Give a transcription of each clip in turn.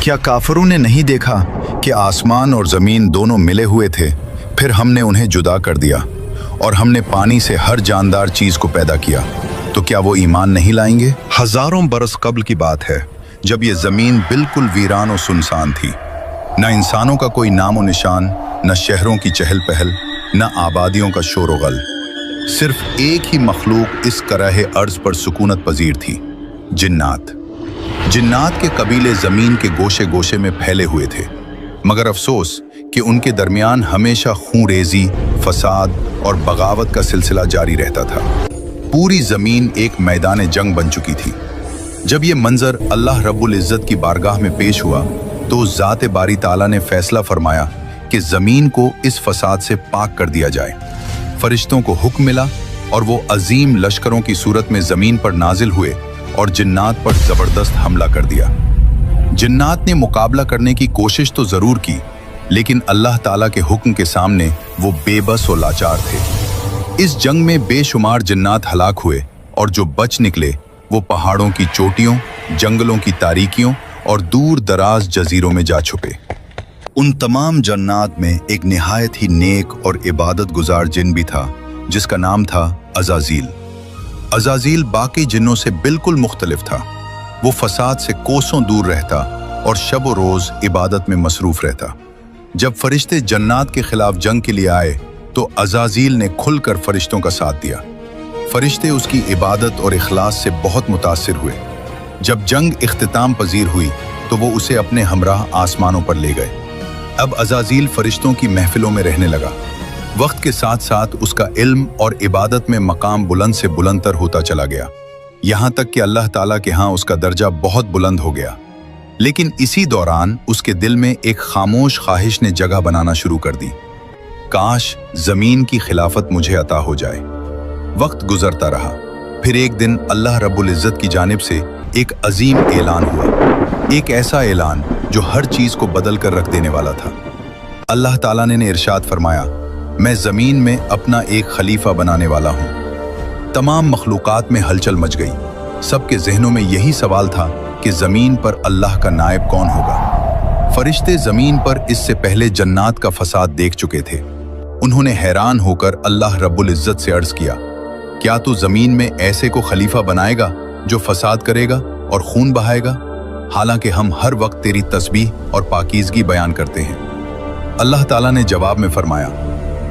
क्या काफिरों ने नहीं देखा कि आसमान और ज़मीन दोनों मिले हुए थे, फिर हमने उन्हें जुदा कर दिया और हमने पानी से हर जानदार चीज़ को पैदा किया, तो क्या वो ईमान नहीं लाएंगे? हज़ारों बरस कब्ल की बात है, जब ये ज़मीन बिल्कुल वीरान और सुनसान थी। न इंसानों का कोई नामो निशान, न शहरों की चहल पहल, न आबादियों का शोर गल। सिर्फ एक ही मखलूक इस करह अर्ज पर सुकूनत पजीर थी, जिन्नात। जिन्नात के कबीले ज़मीन के गोशे गोशे में फैले हुए थे, मगर अफसोस कि उनके दरमियान हमेशा खूंरेज़ी, फसाद और बगावत का सिलसिला जारी रहता था। पूरी ज़मीन एक मैदान जंग बन चुकी थी। जब ये मंजर अल्लाह रब्बुल इज़्ज़त की बारगाह में पेश हुआ तो ज़ात बारी ताला ने फैसला फरमाया कि ज़मीन को इस फसाद से पाक कर दिया जाए। फरिश्तों को हुक्म मिला और वो अजीम लश्करों की सूरत में ज़मीन पर नाजिल हुए और जिन्नात पर ज़बरदस्त हमला कर दिया। जिन्नात ने मुकाबला करने की कोशिश तो ज़रूर की, लेकिन अल्लाह ताला के हुक्म के सामने वो बेबस और लाचार थे। इस जंग में बेशुमार जिन्नात हलाक हुए और जो बच निकले वो पहाड़ों की चोटियों, जंगलों की तारीकियों और दूर दराज जजीरों में जा छुपे। उन तमाम जन्नात में एक निहायत ही नेक और इबादत गुजार जिन भी था, जिसका नाम था अज़ाज़ील। अज़ाज़ील बाकी जिन्नों से बिल्कुल मुख्तलिफ था। वो फसाद से कोसों दूर रहता और शब व रोज़ इबादत में मसरूफ़ रहता। जब फरिश्ते जन्नात के खिलाफ जंग के लिए आए तो अज़ाज़ील ने खुलकर फरिश्तों का साथ दिया। फरिश्ते उसकी इबादत और इखलास से बहुत मुतासिर हुए। जब जंग इख्तिताम पजीर हुई तो वो उसे अपने हमराह आसमानों पर ले गए। अब अज़ाज़ील फरिश्तों की महफिलों में रहने लगा। वक्त के साथ साथ उसका इल्म और इबादत में मकाम बुलंद से बुलंदतर होता चला गया, यहाँ तक कि अल्लाह ताला के यहाँ उसका दर्जा बहुत बुलंद हो गया। लेकिन इसी दौरान उसके दिल में एक खामोश ख्वाहिश ने जगह बनाना शुरू कर दी। काश ज़मीन की खिलाफत मुझे अता हो जाए। वक्त गुजरता रहा। फिर एक दिन अल्लाह रब्बुल इज़्ज़त की जानिब से एक अजीम ऐलान हुआ, एक ऐसा ऐलान जो हर चीज़ को बदल कर रख देने वाला था। अल्लाह ताला ने इरशाद फरमाया, मैं ज़मीन में अपना एक खलीफा बनाने वाला हूँ। तमाम मखलूक़ात में हलचल मच गई। सबके जहनों में यही सवाल था कि ज़मीन पर अल्लाह का नायब कौन होगा। फरिश्ते ज़मीन पर इससे पहले जन्नात का फसाद देख चुके थे। उन्होंने हैरान होकर अल्लाह रब्बुल इज़्ज़त से अर्ज़ किया, क्या तू ज़मीन में ऐसे को खलीफा बनाएगा जो फसाद करेगा और खून बहाएगा? हालांकि हम हर वक्त तेरी तस्बीह और पाकीज़गी बयान करते हैं। अल्लाह ताला ने जवाब में फरमाया,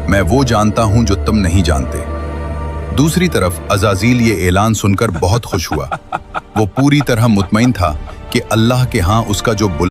मैं वो जानता हूं जो तुम नहीं जानते। दूसरी तरफ अज़ाज़ील ये ऐलान सुनकर बहुत खुश हुआ। वो पूरी तरह मुतमईन था कि अल्लाह के यहाँ उसका जो